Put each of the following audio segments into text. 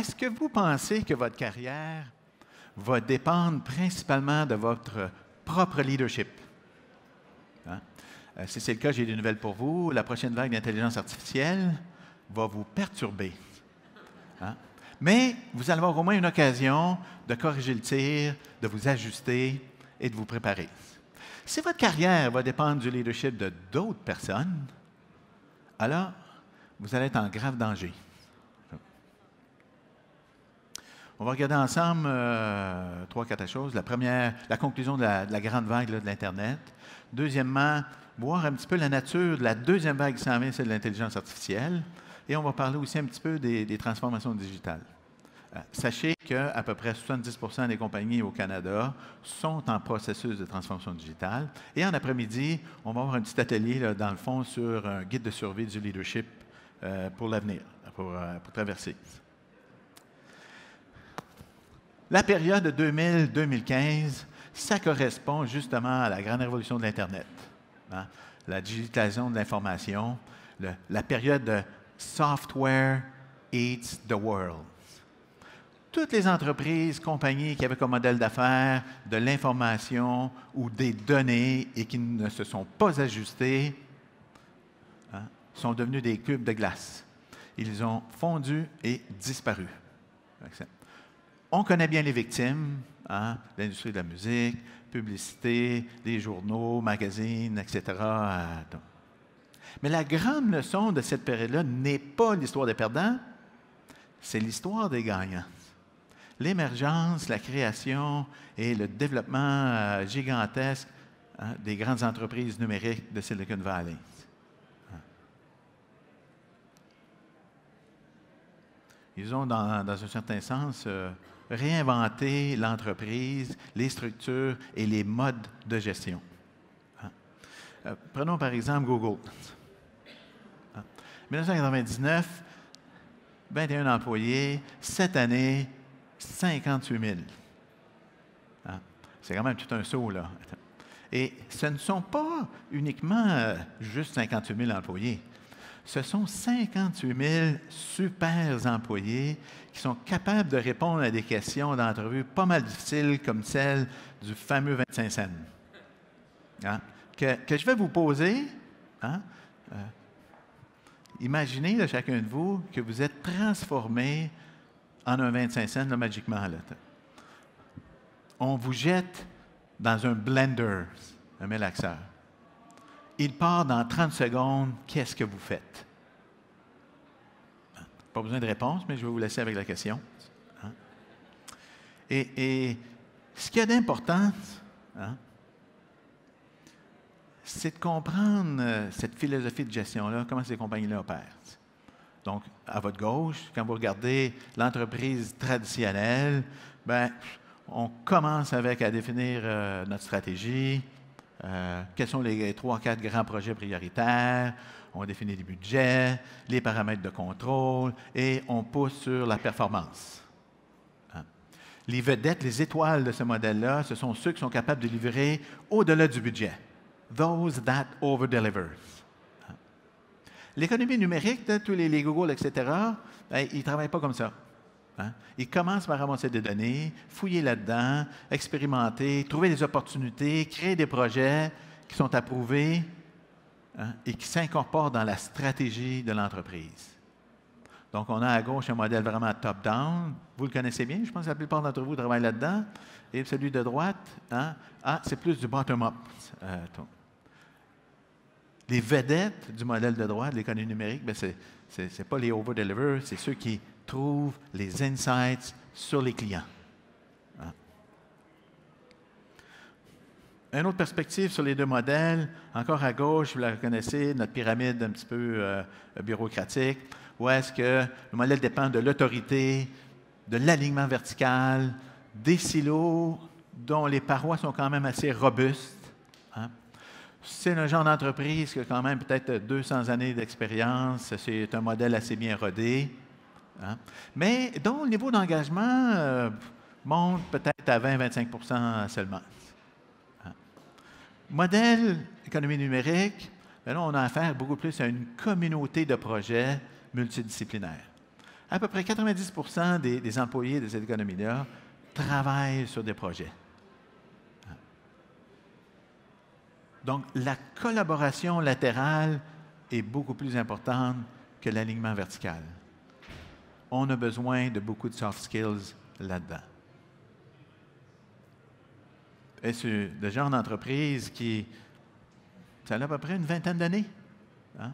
est-ce que vous pensez que votre carrière va dépendre principalement de votre propre leadership? Hein? Si c'est le cas, j'ai des nouvelles pour vous. La prochaine vague d'intelligence artificielle va vous perturber. Hein? Mais vous allez avoir au moins une occasion de corriger le tir, de vous ajuster et de vous préparer. Si votre carrière va dépendre du leadership de d'autres personnes, alors vous allez être en grave danger. On va regarder ensemble trois, quatre choses. La première, la conclusion de la grande vague là, de l'Internet. Deuxièmement, voir un petit peu la nature de la deuxième vague qui s'en vient, c'est de l'intelligence artificielle. Et on va parler aussi un petit peu des transformations digitales. Sachez qu'à peu près 70% des compagnies au Canada sont en processus de transformation digitale. Et en après-midi, on va avoir un petit atelier, là, dans le fond, sur un guide de survie du leadership pour l'avenir, pour traverser. La période de 2000-2015, ça correspond justement à la grande révolution de l'Internet, hein? La digitalisation de l'information, la période de Software Eats the World. Toutes les entreprises, compagnies qui avaient comme modèle d'affaires de l'information ou des données et qui ne se sont pas ajustées, hein, sont devenus des cubes de glace. Ils ont fondu et disparu. On connaît bien les victimes, hein, l'industrie de la musique, publicité, les journaux, magazines, etc. Mais la grande leçon de cette période-là n'est pas l'histoire des perdants, c'est l'histoire des gagnants. L'émergence, la création et le développement gigantesque, hein, des grandes entreprises numériques de Silicon Valley. Ils ont, dans un certain sens, réinventé l'entreprise, les structures et les modes de gestion. Hein? Prenons par exemple Google. Hein? 1999, 21 employés. Cette année, 58 000. Hein? C'est quand même tout un saut, là. Et ce ne sont pas uniquement juste 58 000 employés. Ce sont 58 000 super employés qui sont capables de répondre à des questions d'entrevue pas mal difficiles comme celle du fameux 25 cents. Hein? Que je vais vous poser. Hein? Imaginez, là, chacun de vous, que vous êtes transformé en un 25 cents, là, magiquement. Là. On vous jette dans un blender, un mélaxeur. Il part dans 30 secondes. Qu'est-ce que vous faites? Pas besoin de réponse, mais je vais vous laisser avec la question. Hein? Et ce qu'il y a d'important, hein, c'est de comprendre cette philosophie de gestion-là, comment ces compagnies-là opèrent. Donc, à votre gauche, quand vous regardez l'entreprise traditionnelle, bien, on commence avec à définir notre stratégie, quels sont les 3-4 grands projets prioritaires, on définit les budgets, les paramètres de contrôle et on pousse sur la performance. Hein? Les vedettes, les étoiles de ce modèle-là, ce sont ceux qui sont capables de livrer au-delà du budget. Those that over-deliver. Hein? L'économie numérique, tous les Google, etc., bien, ils ne travaillent pas comme ça. Hein? Ils commencent par ramasser des données, fouiller là-dedans, expérimenter, trouver des opportunités, créer des projets qui sont approuvés, hein, et qui s'incorporent dans la stratégie de l'entreprise. Donc, on a à gauche un modèle vraiment top-down. Vous le connaissez bien, je pense que la plupart d'entre vous travaillent là-dedans. Et celui de droite, hein, c'est plus du bottom-up. Les vedettes du modèle de droite, de l'économie numérique, ce n'est pas les over-deliver, c'est ceux qui trouvent les insights sur les clients. Hein. Une autre perspective sur les deux modèles, encore à gauche, vous la reconnaissez, notre pyramide un petit peu bureaucratique, où est-ce que le modèle dépend de l'autorité, de l'alignement vertical, des silos dont les parois sont quand même assez robustes. Hein. C'est un genre d'entreprise qui a quand même peut-être 200 années d'expérience, c'est un modèle assez bien rodé, hein, mais dont le niveau d'engagement monte peut-être à 20-25% seulement. Modèle économie numérique, bien là, on a affaire beaucoup plus à une communauté de projets multidisciplinaires. À peu près 90% des employés de cette économie-là travaillent sur des projets. Donc, la collaboration latérale est beaucoup plus importante que l'alignement vertical. On a besoin de beaucoup de soft skills là-dedans. Et c'est le genre d'entreprise qui, ça a à peu près une vingtaine d'années, hein?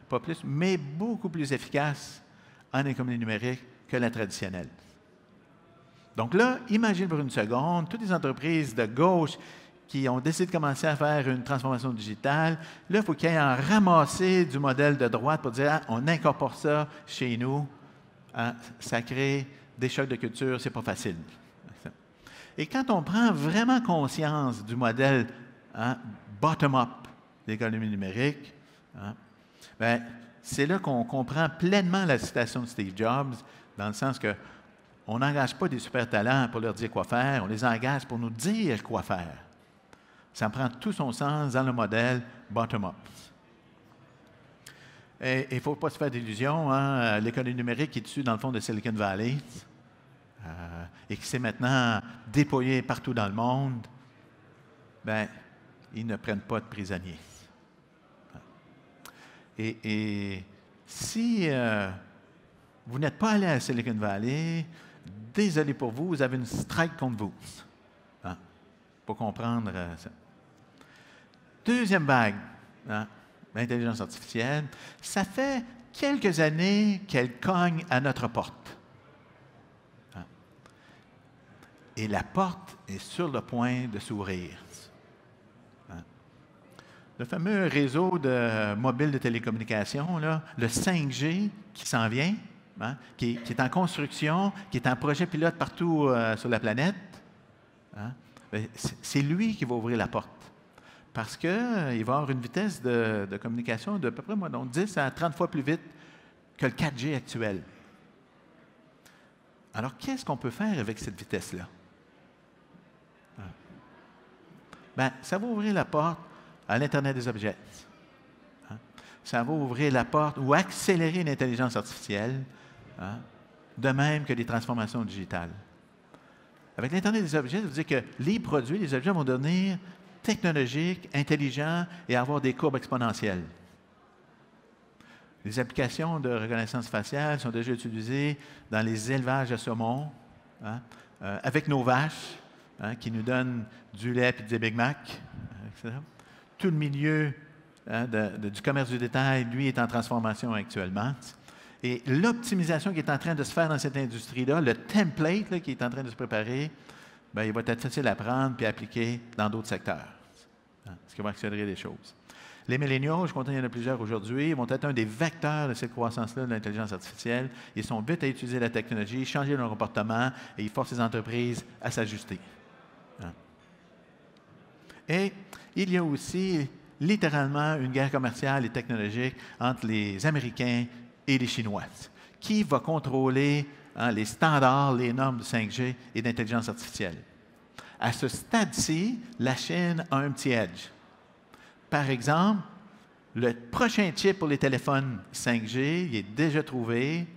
Pas plus, mais beaucoup plus efficace en économie numérique que la traditionnelle. Donc là, imagine pour une seconde, toutes les entreprises de gauche qui ont décidé de commencer à faire une transformation digitale, là, il faut qu'ils aillent en ramasser du modèle de droite pour dire, ah, on incorpore ça chez nous. Ah, ça crée des chocs de culture, c'est pas facile. Et quand on prend vraiment conscience du modèle bottom-up de l'économie numérique, bien, c'est là qu'on comprend pleinement la citation de Steve Jobs, dans le sens que on n'engage pas des super talents pour leur dire quoi faire, on les engage pour nous dire quoi faire. Ça prend tout son sens dans le modèle bottom-up. Et il ne faut pas se faire d'illusions, hein, l'économie numérique est issue dans le fond de Silicon Valley et qui s'est maintenant déployée partout dans le monde, bien, ils ne prennent pas de prisonniers. Et si vous n'êtes pas allé à Silicon Valley, désolé pour vous, vous avez une strike contre vous. Hein, pour comprendre ça. Deuxième vague, hein, l'intelligence artificielle, ça fait quelques années qu'elle cogne à notre porte. Hein. Et la porte est sur le point de s'ouvrir. Hein. Le fameux réseau de mobile de télécommunications, là, le 5G qui s'en vient, hein, qui est en construction, qui est en projet pilote partout sur la planète, hein, c'est lui qui va ouvrir la porte. Parce qu'il va avoir une vitesse de communication de à peu près donc 10 à 30 fois plus vite que le 4G actuel. Alors, qu'est-ce qu'on peut faire avec cette vitesse-là? Bien, ça va ouvrir la porte à l'Internet des objets. Hein? Ça va ouvrir la porte ou accélérer l'intelligence artificielle, hein? De même que les transformations digitales. Avec l'Internet des objets, ça veut dire que les produits, les objets vont devenir technologiques, intelligents et avoir des courbes exponentielles. Les applications de reconnaissance faciale sont déjà utilisées dans les élevages de saumon, hein, avec nos vaches, hein, qui nous donnent du lait et des Big Mac, etc. Tout le milieu du commerce du détail, lui, est en transformation actuellement. Et l'optimisation qui est en train de se faire dans cette industrie-là, le template là, qui est en train de se préparer, bien, il va être facile à prendre et à appliquer dans d'autres secteurs, hein, ce qui va accélérer les choses. Les milléniaux, je suis content qu'il y en a plusieurs aujourd'hui, vont être un des vecteurs de cette croissance-là de l'intelligence artificielle. Ils sont vite à utiliser la technologie, changer leur comportement et ils forcent les entreprises à s'ajuster. Hein. Et il y a aussi littéralement une guerre commerciale et technologique entre les Américains et les Chinois. Qui va contrôler les standards, les normes de 5G et d'intelligence artificielle? À ce stade-ci, la Chine a un petit edge. Par exemple, le prochain chip pour les téléphones 5G, il est déjà trouvé.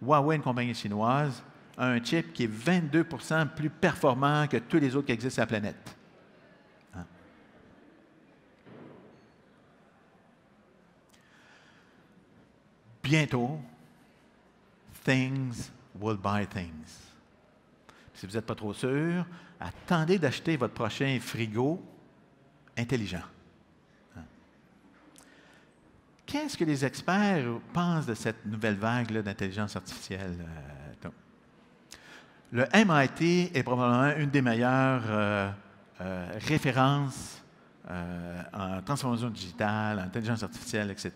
Huawei, une compagnie chinoise, a un chip qui est 22% plus performant que tous les autres qui existent sur la planète. Hein? Bientôt, things will buy things. Si vous n'êtes pas trop sûr, attendez d'acheter votre prochain frigo intelligent. Qu'est-ce que les experts pensent de cette nouvelle vague d'intelligence artificielle? Le MIT est probablement une des meilleures références en transformation digitale, en intelligence artificielle, etc.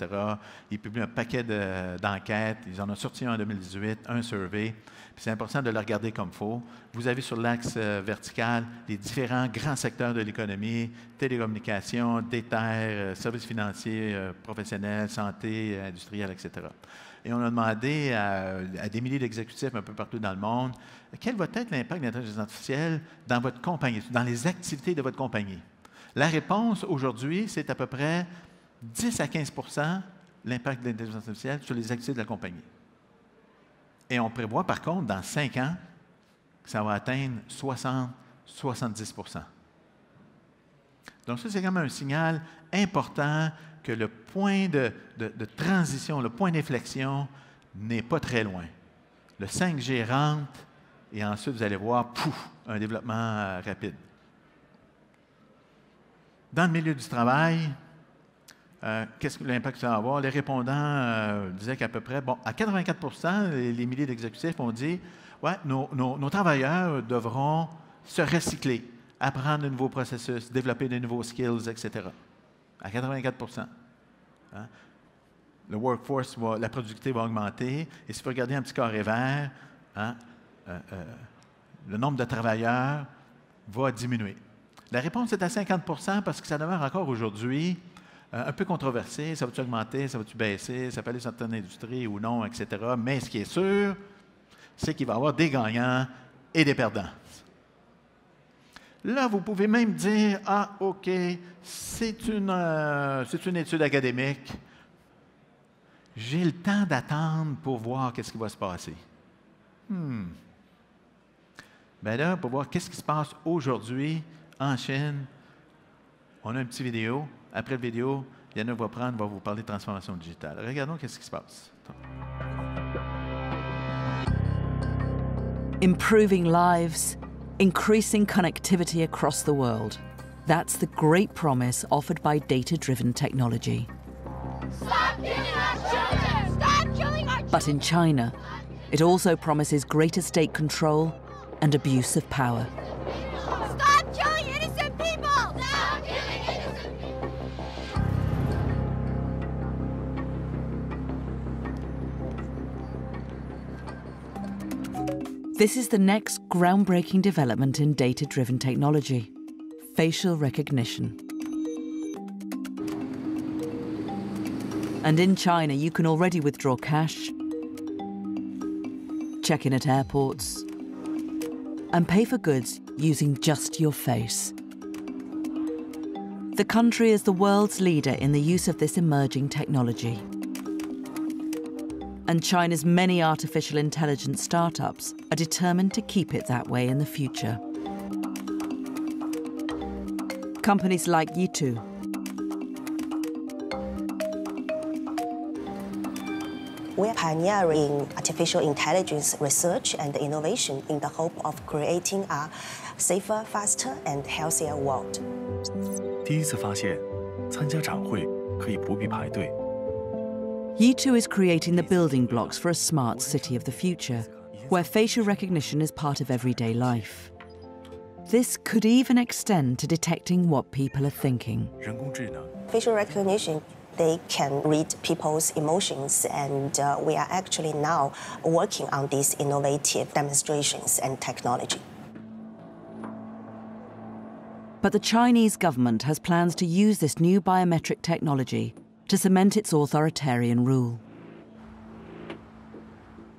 Ils publient un paquet d'enquêtes. Ils en ont sorti un en 2018, un survey. C'est important de le regarder comme il faut. Vous avez sur l'axe vertical les différents grands secteurs de l'économie, télécommunications, détail, services financiers, professionnels, santé, industriels, etc. Et on a demandé à des milliers d'exécutifs un peu partout dans le monde, quel va être l'impact de l'intelligence artificielle dans votre compagnie, dans les activités de votre compagnie? La réponse aujourd'hui, c'est à peu près 10 à 15 l'impact de l'intelligence artificielle sur les activités de la compagnie. Et on prévoit, par contre, dans 5 ans, que ça va atteindre 60-70 %. Donc ça, c'est quand même un signal important que le point de transition, le point d'inflexion n'est pas très loin. Le 5G rentre et ensuite, vous allez voir, pouf, un développement rapide. Dans le milieu du travail, qu'est-ce que l'impact que ça va avoir? Les répondants disaient qu'à peu près, bon, à 84 % les milliers d'exécutifs ont dit, ouais, nos travailleurs devront se recycler, apprendre de nouveaux processus, développer de nouveaux skills, etc. À 84 %. Hein? Le workforce, la productivité va augmenter. Et si vous regardez un petit carré vert, hein, le nombre de travailleurs va diminuer. La réponse est à 50 % parce que ça demeure encore aujourd'hui un peu controversé. Ça va-tu augmenter, ça va-tu baisser, ça peut aller dans certaines industries ou non, etc. Mais ce qui est sûr, c'est qu'il va y avoir des gagnants et des perdants. Là, vous pouvez même dire, ah, OK, c'est une étude académique. J'ai le temps d'attendre pour voir qu'est-ce qui va se passer. Bien là, pour voir qu'est-ce qui se passe aujourd'hui en Chine, on a une petite vidéo. Après la vidéo, Yana va vous parler de transformation digitale. Regardons qu'est-ce qui se passe. Improving lives, increasing connectivity across the world. That's the great promise offered by data-driven technology. Stop killing our children! Stop killing our children! But in China, it also promises greater state control and abuse of power. Stop killing innocent people! Stop killing innocent people! This is the next groundbreaking development in data-driven technology: facial recognition. And in China, you can already withdraw cash, check in at airports, and pay for goods using just your face. The country is the world's leader in the use of this emerging technology. And China's many artificial intelligence startups are determined to keep it that way in the future. Companies like Yitu, We are pioneering artificial intelligence research and innovation in the hope of creating a safer, faster, and healthier world. 第一次发现，参加展会可以不必排队。 Yitu is creating the building blocks for a smart city of the future, where facial recognition is part of everyday life. This could even extend to detecting what people are thinking. 人工智能 Facial recognition, they can read people's emotions, and we are actually now working on these innovative demonstrations and technology. But the Chinese government has plans to use this new biometric technology to cement its authoritarian rule.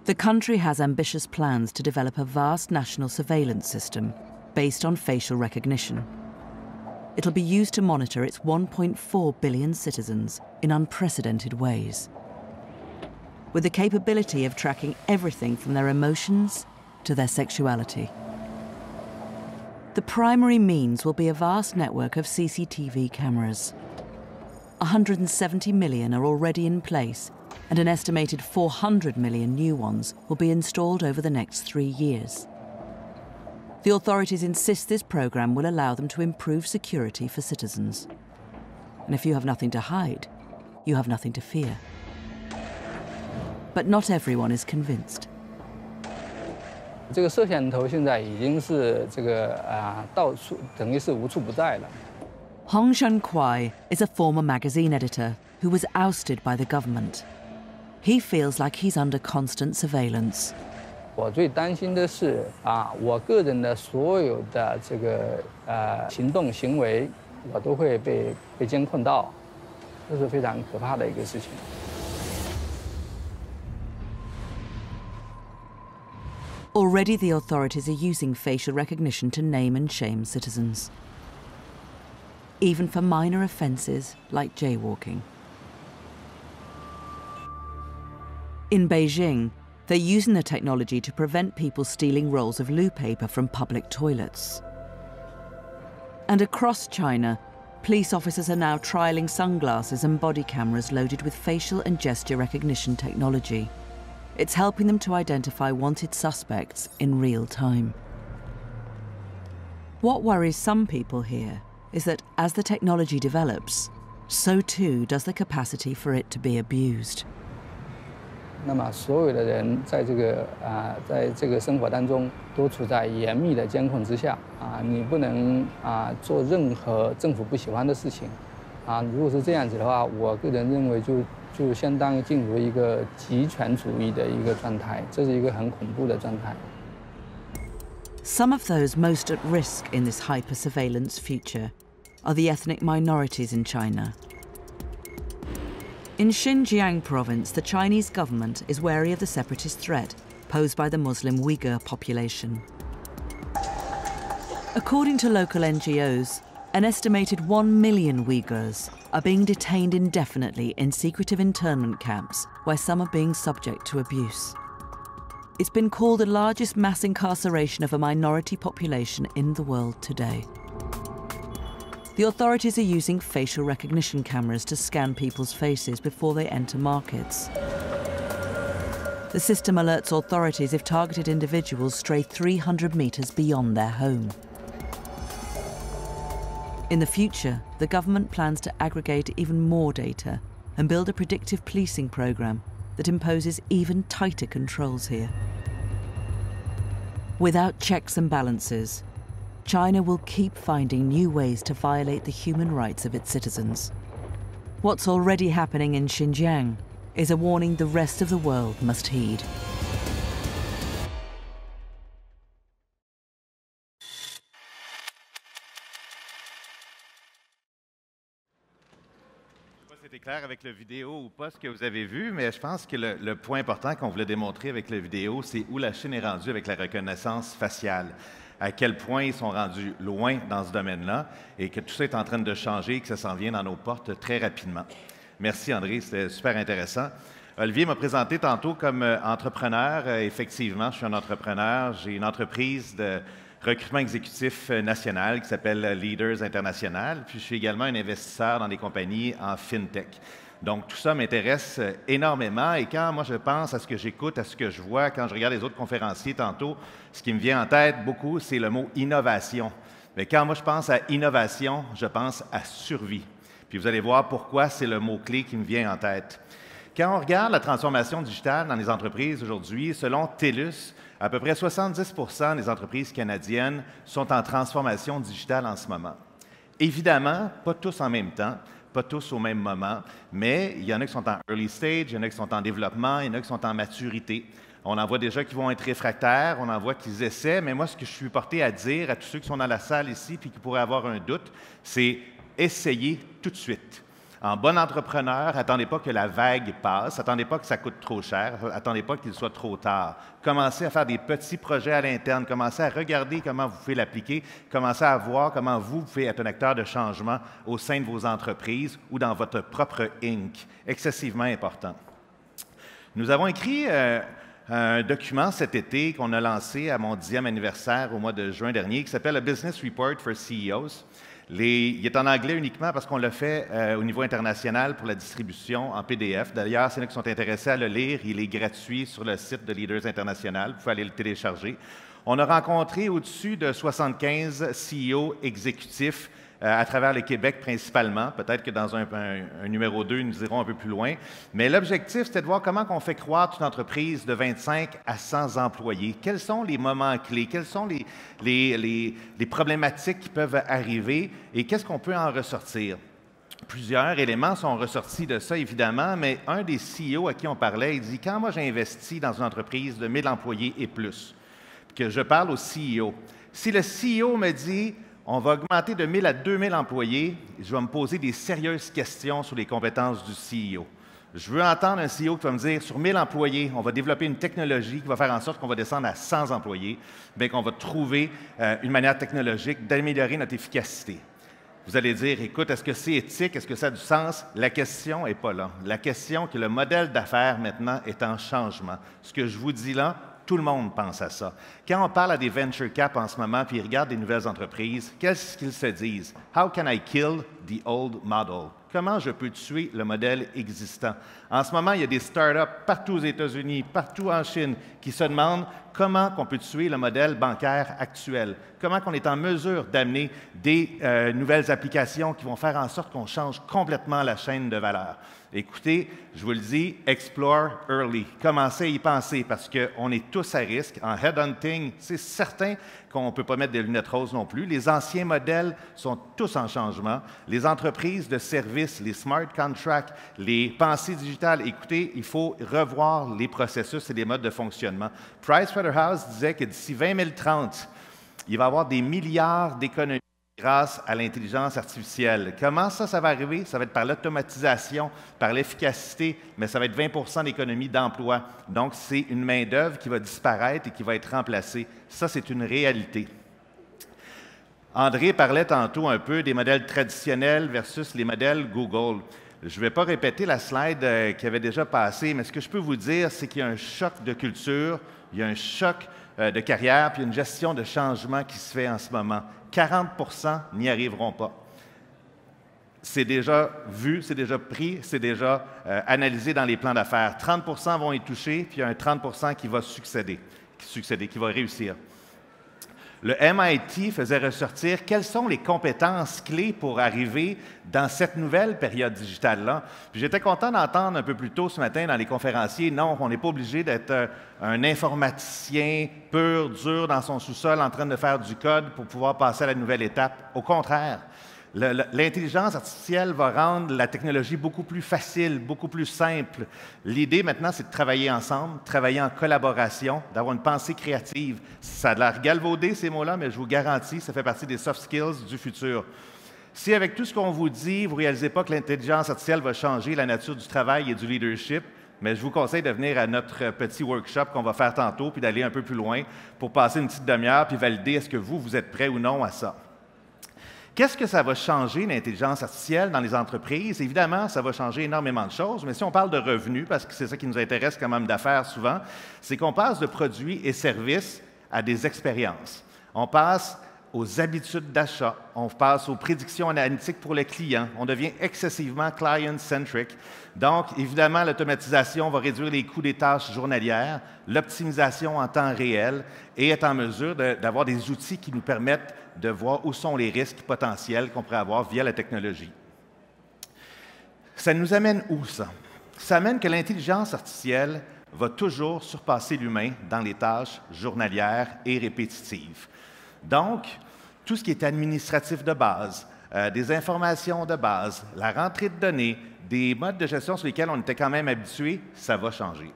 The country has ambitious plans to develop a vast national surveillance system based on facial recognition. It'll be used to monitor its 1.4 billion citizens in unprecedented ways, with the capability of tracking everything from their emotions to their sexuality. The primary means will be a vast network of CCTV cameras. 170 million are already in place, and an estimated 400 million new ones will be installed over the next 3 years. The authorities insist this program will allow them to improve security for citizens. And if you have nothing to hide, you have nothing to fear. But not everyone is convinced. 这个摄像头现在已经是到处等于是无处不在了。 Hong Shenquai is a former magazine editor who was ousted by the government. He feels like he's under constant surveillance. 我最担心的是我个人的所有的行动行为，我都会被监控到，这是非常可怕的一个事情。 Already the authorities are using facial recognition to name and shame citizens, even for minor offences like jaywalking. In Beijing, They're using the technology to prevent people stealing rolls of loo paper from public toilets. And across China, police officers are now trialling sunglasses and body cameras loaded with facial and gesture recognition technology. It's helping them to identify wanted suspects in real time. What worries some people here is that as the technology develops, so too does the capacity for it to be abused. 那么所有的人在这个生活当中都处在严密的监控之下你不能做任何政府不喜欢的事情如果是这样子的话，我个人认为就相当于进入一个极权主义的一个状态，这是一个很恐怖的状态。Some of those most at risk in this hyper-surveillance future are the ethnic minorities in China. In Xinjiang province, the Chinese government is wary of the separatist threat posed by the Muslim Uyghur population. According to local NGOs, an estimated 1 million Uyghurs are being detained indefinitely in secretive internment camps where some are being subject to abuse. It's been called the largest mass incarceration of a minority population in the world today. The authorities are using facial recognition cameras to scan people's faces before they enter markets. The system alerts authorities if targeted individuals stray 300 meters beyond their home. In the future, the government plans to aggregate even more data and build a predictive policing program that imposes even tighter controls here. Without checks and balances, China will keep finding new ways to violate the human rights of its citizens. What's already happening in Xinjiang is a warning the rest of the world must heed. C'était clair avec la vidéo ou pas ce que vous avez vu, mais je pense que le point important qu'on voulait démontrer avec la vidéo, c'est où la Chine est rendue avec la reconnaissance faciale. À quel point ils sont rendus loin dans ce domaine-là et que tout ça est en train de changer et que ça s'en vient dans nos portes très rapidement. Merci André, c'était super intéressant. Olivier m'a présenté tantôt comme entrepreneur. Effectivement, je suis un entrepreneur. J'ai une entreprise de recrutement exécutif national qui s'appelle Leaders International. Puis je suis également un investisseur dans des compagnies en FinTech. Donc, tout ça m'intéresse énormément et quand moi je pense à ce que j'écoute, à ce que je vois, quand je regarde les autres conférenciers tantôt, ce qui me vient en tête beaucoup, c'est le mot innovation. Mais quand moi je pense à innovation, je pense à survie. Puis vous allez voir pourquoi c'est le mot-clé qui me vient en tête. Quand on regarde la transformation digitale dans les entreprises aujourd'hui, selon TELUS, à peu près 70 % des entreprises canadiennes sont en transformation digitale en ce moment. Évidemment, pas tous en même temps, pas tous au même moment, mais il y en a qui sont en early stage, il y en a qui sont en développement, il y en a qui sont en maturité. On en voit déjà qui vont être réfractaires, on en voit qu'ils essaient, mais moi, ce que je suis porté à dire à tous ceux qui sont dans la salle ici et qui pourraient avoir un doute, c'est essayez tout de suite. En bon entrepreneur, attendez pas que la vague passe, attendez pas que ça coûte trop cher, attendez pas qu'il soit trop tard. Commencez à faire des petits projets à l'interne, commencez à regarder comment vous pouvez l'appliquer, commencez à voir comment vous pouvez être un acteur de changement au sein de vos entreprises ou dans votre propre Inc. Excessivement important. Nous avons écrit un document cet été qu'on a lancé à mon 10e anniversaire au mois de juin dernier qui s'appelle « A Business Report for CEOs ». Il est en anglais uniquement parce qu'on l'a fait au niveau international pour la distribution en PDF. D'ailleurs, s'il y en a qui sont intéressés à le lire, il est gratuit sur le site de Leaders International. Vous pouvez aller le télécharger. On a rencontré au-dessus de 75 CEO exécutifs à travers le Québec principalement. Peut-être que dans un numéro 2, nous irons un peu plus loin. Mais l'objectif, c'était de voir comment on fait croître une entreprise de 25 à 100 employés. Quels sont les moments clés? Quelles sont les problématiques qui peuvent arriver? Et qu'est-ce qu'on peut en ressortir? Plusieurs éléments sont ressortis de ça, évidemment, mais un des CEO à qui on parlait, il dit « Quand moi j'ai investi dans une entreprise de 1000 employés et plus, que je parle au CEO, si le CEO me dit « On va augmenter de 1000 à 2000 employés. » Je vais me poser des sérieuses questions sur les compétences du CEO. Je veux entendre un CEO qui va me dire, sur 1000 employés, on va développer une technologie qui va faire en sorte qu'on va descendre à 100 employés, bien qu'on va trouver une manière technologique d'améliorer notre efficacité. Vous allez dire, écoute, est-ce que c'est éthique? Est-ce que ça a du sens? La question n'est pas là. La question que le modèle d'affaires maintenant est en changement. Ce que je vous dis là, tout le monde pense à ça. Quand on parle à des venture cap en ce moment, puis ils regardent des nouvelles entreprises, qu'est-ce qu'ils se disent? How can I kill the old model? Comment je peux tuer le modèle existant? En ce moment, il y a des startups partout aux États-Unis, partout en Chine, qui se demandent comment on peut tuer le modèle bancaire actuel, comment on est en mesure d'amener des nouvelles applications qui vont faire en sorte qu'on change complètement la chaîne de valeur. Écoutez, je vous le dis, explore early. Commencez à y penser parce qu'on est tous à risque. En headhunting, c'est certain qu'on ne peut pas mettre des lunettes roses non plus. Les anciens modèles sont tous en changement. Les entreprises de services, les smart contracts, les pensées digitales, écoutez, il faut revoir les processus et les modes de fonctionnement. Pricewaterhouse disait que d'ici 2030, il va y avoir des milliards d'économies grâce à l'intelligence artificielle. Comment ça va arriver? Ça va être par l'automatisation, par l'efficacité, mais ça va être 20 d'économie d'emploi. Donc, c'est une main-d'œuvre qui va disparaître et qui va être remplacée. Ça, c'est une réalité. André parlait tantôt un peu des modèles traditionnels versus les modèles Google. Je ne vais pas répéter la slide qui avait déjà passé, mais ce que je peux vous dire, c'est qu'il y a un choc de culture, il y a un choc de carrière, puis une gestion de changement qui se fait en ce moment. 40 n'y arriveront pas. C'est déjà vu, c'est déjà pris, c'est déjà analysé dans les plans d'affaires. 30 vont y toucher, puis il y a un 30 qui va succéder, qui va réussir. Le MIT faisait ressortir quelles sont les compétences clés pour arriver dans cette nouvelle période digitale-là. Puis j'étais content d'entendre un peu plus tôt ce matin dans les conférenciers, non, on n'est pas obligé d'être un informaticien pur, dur dans son sous-sol en train de faire du code pour pouvoir passer à la nouvelle étape. Au contraire, l'intelligence artificielle va rendre la technologie beaucoup plus facile, beaucoup plus simple. L'idée maintenant, c'est de travailler ensemble, travailler en collaboration, d'avoir une pensée créative. Ça a l'air galvaudé, ces mots-là, mais je vous garantis, ça fait partie des soft skills du futur. Si avec tout ce qu'on vous dit, vous ne réalisez pas que l'intelligence artificielle va changer la nature du travail et du leadership, mais je vous conseille de venir à notre petit workshop qu'on va faire tantôt, puis d'aller un peu plus loin pour passer une petite demi-heure, puis valider est-ce que vous êtes prêt ou non à ça. Qu'est-ce que ça va changer, l'intelligence artificielle, dans les entreprises? Évidemment, ça va changer énormément de choses, mais si on parle de revenus, parce que c'est ça qui nous intéresse comme homme d'affaires souvent, c'est qu'on passe de produits et services à des expériences. On passe aux habitudes d'achat, on passe aux prédictions analytiques pour le client, on devient excessivement client-centric. Donc, évidemment, l'automatisation va réduire les coûts des tâches journalières, l'optimisation en temps réel et être en mesure d'avoir des outils qui nous permettent de voir où sont les risques potentiels qu'on pourrait avoir via la technologie. Ça nous amène où, ça? Ça amène que l'intelligence artificielle va toujours surpasser l'humain dans les tâches journalières et répétitives. Donc, tout ce qui est administratif de base, des informations de base, la rentrée de données, des modes de gestion sur lesquels on était quand même habitué, ça va changer.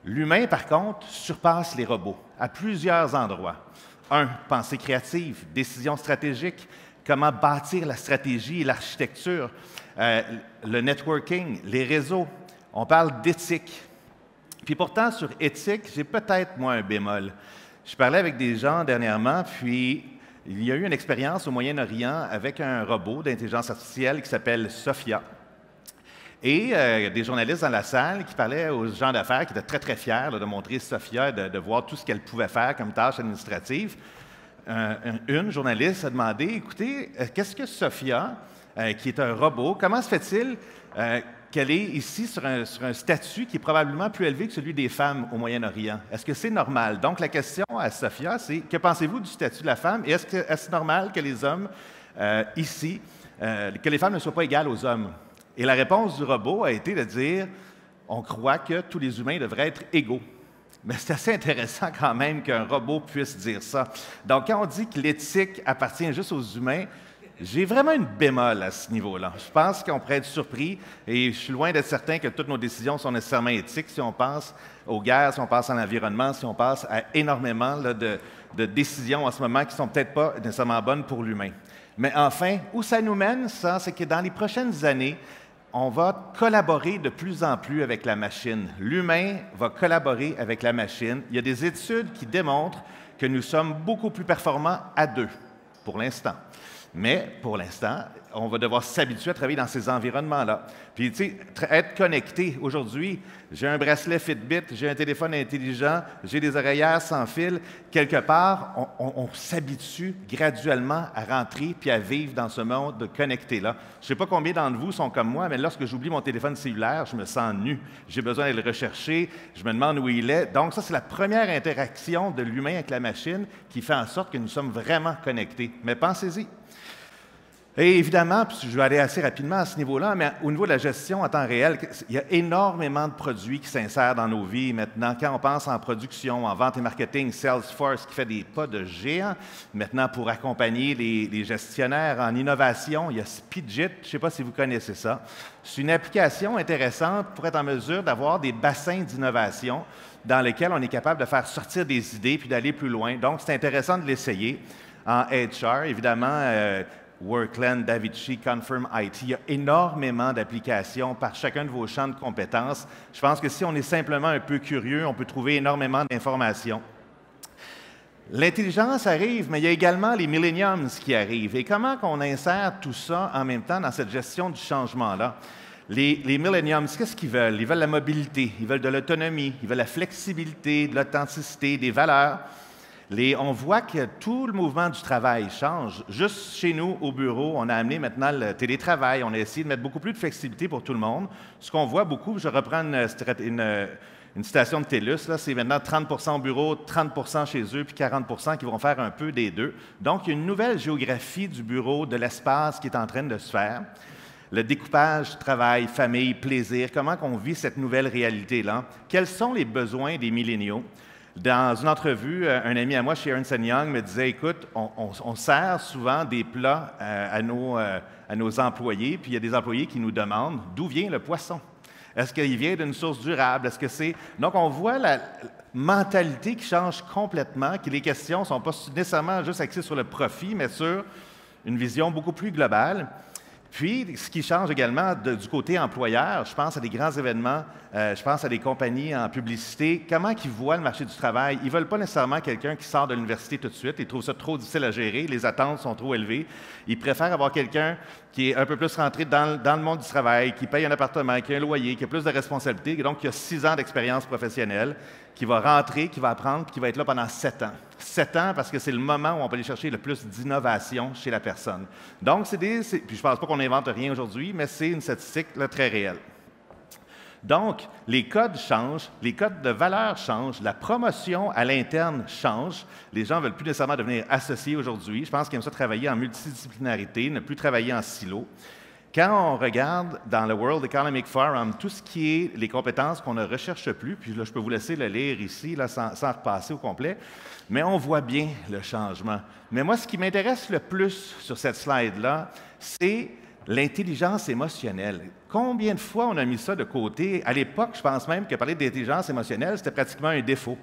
L'humain, par contre, surpasse les robots à plusieurs endroits. Pensée créative, décision stratégique, comment bâtir la stratégie et l'architecture, le networking, les réseaux. On parle d'éthique. Puis pourtant, sur éthique, j'ai peut-être, moi, un bémol. Je parlais avec des gens dernièrement, puis il y a eu une expérience au Moyen-Orient avec un robot d'intelligence artificielle qui s'appelle Sophia. Et des journalistes dans la salle qui parlaient aux gens d'affaires qui étaient très, très fiers de montrer Sophia, de voir tout ce qu'elle pouvait faire comme tâche administrative. Une journaliste a demandé, écoutez, qu'est-ce que Sophia, qui est un robot, comment se fait-il qu'elle est ici sur un statut qui est probablement plus élevé que celui des femmes au Moyen-Orient? Est-ce que c'est normal? Donc, la question à Sophia, c'est que pensez-vous du statut de la femme et est-ce normal que les hommes ici, que les femmes ne soient pas égales aux hommes? Et la réponse du robot a été de dire « on croit que tous les humains devraient être égaux ». Mais c'est assez intéressant quand même qu'un robot puisse dire ça. Donc, quand on dit que l'éthique appartient juste aux humains, j'ai vraiment une bémol à ce niveau-là. Je pense qu'on pourrait être surpris et je suis loin d'être certain que toutes nos décisions sont nécessairement éthiques si on pense aux guerres, si on pense à l'environnement, si on pense à énormément de décisions en ce moment qui ne sont peut-être pas nécessairement bonnes pour l'humain. Mais enfin, où ça nous mène, ça, c'est que dans les prochaines années, on va collaborer de plus en plus avec la machine. L'humain va collaborer avec la machine. Il y a des études qui démontrent que nous sommes beaucoup plus performants à deux, pour l'instant. Mais pour l'instant, on va devoir s'habituer à travailler dans ces environnements-là. Puis, tu sais, être connecté. Aujourd'hui, j'ai un bracelet Fitbit, j'ai un téléphone intelligent, j'ai des oreillères sans fil. Quelque part, on s'habitue graduellement à rentrer puis à vivre dans ce monde connecté-là. Je ne sais pas combien d'entre vous sont comme moi, mais lorsque j'oublie mon téléphone cellulaire, je me sens nu. J'ai besoin d'aller le rechercher, je me demande où il est. Donc, ça, c'est la première interaction de l'humain avec la machine qui fait en sorte que nous sommes vraiment connectés. Mais pensez-y. Et évidemment, puis je vais aller assez rapidement à ce niveau-là, mais au niveau de la gestion en temps réel, il y a énormément de produits qui s'insèrent dans nos vies maintenant. Quand on pense en production, en vente et marketing, Salesforce qui fait des pas de géant. Maintenant, pour accompagner les gestionnaires en innovation, il y a Speedjit, je ne sais pas si vous connaissez ça. C'est une application intéressante pour être en mesure d'avoir des bassins d'innovation dans lesquels on est capable de faire sortir des idées puis d'aller plus loin. Donc, c'est intéressant de l'essayer. En HR, évidemment, Workland, Davichi, Confirm IT, il y a énormément d'applications par chacun de vos champs de compétences. Je pense que si on est simplement un peu curieux, on peut trouver énormément d'informations. L'intelligence arrive, mais il y a également les millenniums qui arrivent. Et comment qu'on insère tout ça en même temps dans cette gestion du changement-là? Les millenniums, qu'est-ce qu'ils veulent? Ils veulent la mobilité, ils veulent de l'autonomie, ils veulent la flexibilité, de l'authenticité, des valeurs. On voit que tout le mouvement du travail change. Juste chez nous, au bureau, on a amené maintenant le télétravail. On a essayé de mettre beaucoup plus de flexibilité pour tout le monde. Ce qu'on voit beaucoup, je reprends une citation de TELUS, c'est maintenant 30 au bureau, 30 chez eux, puis 40 qui vont faire un peu des deux. Donc, il y a une nouvelle géographie du bureau, de l'espace qui est en train de se faire. Le découpage, travail, famille, plaisir, comment on vit cette nouvelle réalité-là? Quels sont les besoins des milléniaux? Dans une entrevue, un ami à moi chez Ernst & Young me disait, écoute, on sert souvent des plats à nos employés, puis il y a des employés qui nous demandent d'où vient le poisson. Est-ce qu'il vient d'une source durable? Est-ce que c'est... Donc, on voit la mentalité qui change complètement, que les questions ne sont pas nécessairement juste axées sur le profit, mais sur une vision beaucoup plus globale. Puis, ce qui change également du côté employeur, je pense à des grands événements, je pense à des compagnies en publicité, comment ils voient le marché du travail. Ils ne veulent pas nécessairement quelqu'un qui sort de l'université tout de suite, ils trouvent ça trop difficile à gérer, les attentes sont trop élevées. Ils préfèrent avoir quelqu'un qui est un peu plus rentré dans le monde du travail, qui paye un appartement, qui a un loyer, qui a plus de responsabilités, donc qui a 6 ans d'expérience professionnelle, qui va rentrer, qui va apprendre, puis qui va être là pendant 7 ans. 7 ans parce que c'est le moment où on peut aller chercher le plus d'innovation chez la personne. Donc, puis je ne pense pas qu'on n'invente rien aujourd'hui, mais c'est une statistique là, très réelle. Donc, les codes changent, les codes de valeur changent, la promotion à l'interne change. Les gens ne veulent plus nécessairement devenir associés aujourd'hui. Je pense qu'ils aiment ça travailler en multidisciplinarité, ne plus travailler en silo. Quand on regarde dans le World Economic Forum, tout ce qui est les compétences qu'on ne recherche plus, puis là, je peux vous laisser le lire ici, là, sans repasser au complet, mais on voit bien le changement. Mais moi, ce qui m'intéresse le plus sur cette slide-là, c'est l'intelligence émotionnelle. Combien de fois on a mis ça de côté? À l'époque, je pense même que parler d'intelligence émotionnelle, c'était pratiquement un défaut.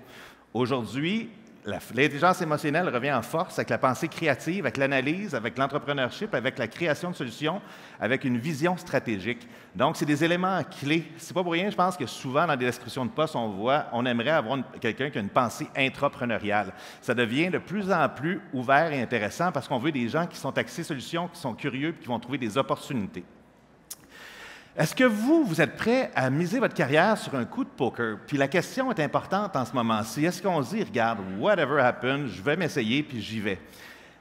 Aujourd'hui, l'intelligence émotionnelle revient en force avec la pensée créative, avec l'analyse, avec l'entrepreneurship, avec la création de solutions, avec une vision stratégique. Donc, c'est des éléments clés. C'est pas pour rien, je pense que souvent, dans des descriptions de postes, on aimerait avoir quelqu'un qui a une pensée intrapreneuriale. Ça devient de plus en plus ouvert et intéressant parce qu'on veut des gens qui sont axés solutions, qui sont curieux et qui vont trouver des opportunités. Est-ce que vous êtes prêt à miser votre carrière sur un coup de poker? Puis la question est importante en ce moment-ci. Est-ce qu'on se dit, regarde, whatever happens, je vais m'essayer puis j'y vais?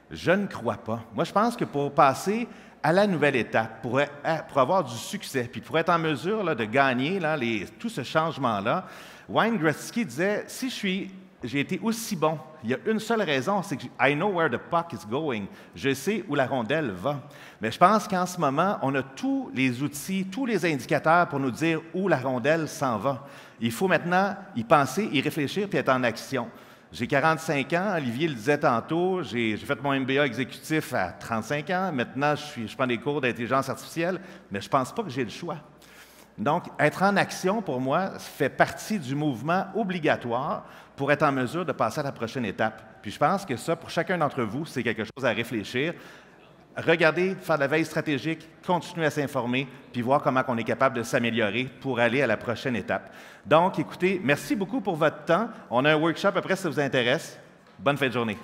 Je ne crois pas. Moi, je pense que pour passer à la nouvelle étape, pour avoir du succès, puis pour être en mesure là, de gagner là, tout ce changement-là, Wayne Gretzky disait, si j'ai été aussi bon, il y a une seule raison, c'est que I know where the puck is going. Je sais où la rondelle va. Mais je pense qu'en ce moment, on a tous les outils, tous les indicateurs pour nous dire où la rondelle s'en va. Il faut maintenant y penser, y réfléchir, puis être en action. J'ai 45 ans, Olivier le disait tantôt, j'ai fait mon MBA exécutif à 35 ans. Maintenant, je prends des cours d'intelligence artificielle, mais je ne pense pas que j'ai le choix. Donc, être en action, pour moi, fait partie du mouvement obligatoire pour être en mesure de passer à la prochaine étape. Puis je pense que ça, pour chacun d'entre vous, c'est quelque chose à réfléchir. Regardez, faire de la veille stratégique, continuer à s'informer, puis voir comment on est capable de s'améliorer pour aller à la prochaine étape. Donc, écoutez, merci beaucoup pour votre temps. On a un workshop après si ça vous intéresse. Bonne fin de journée.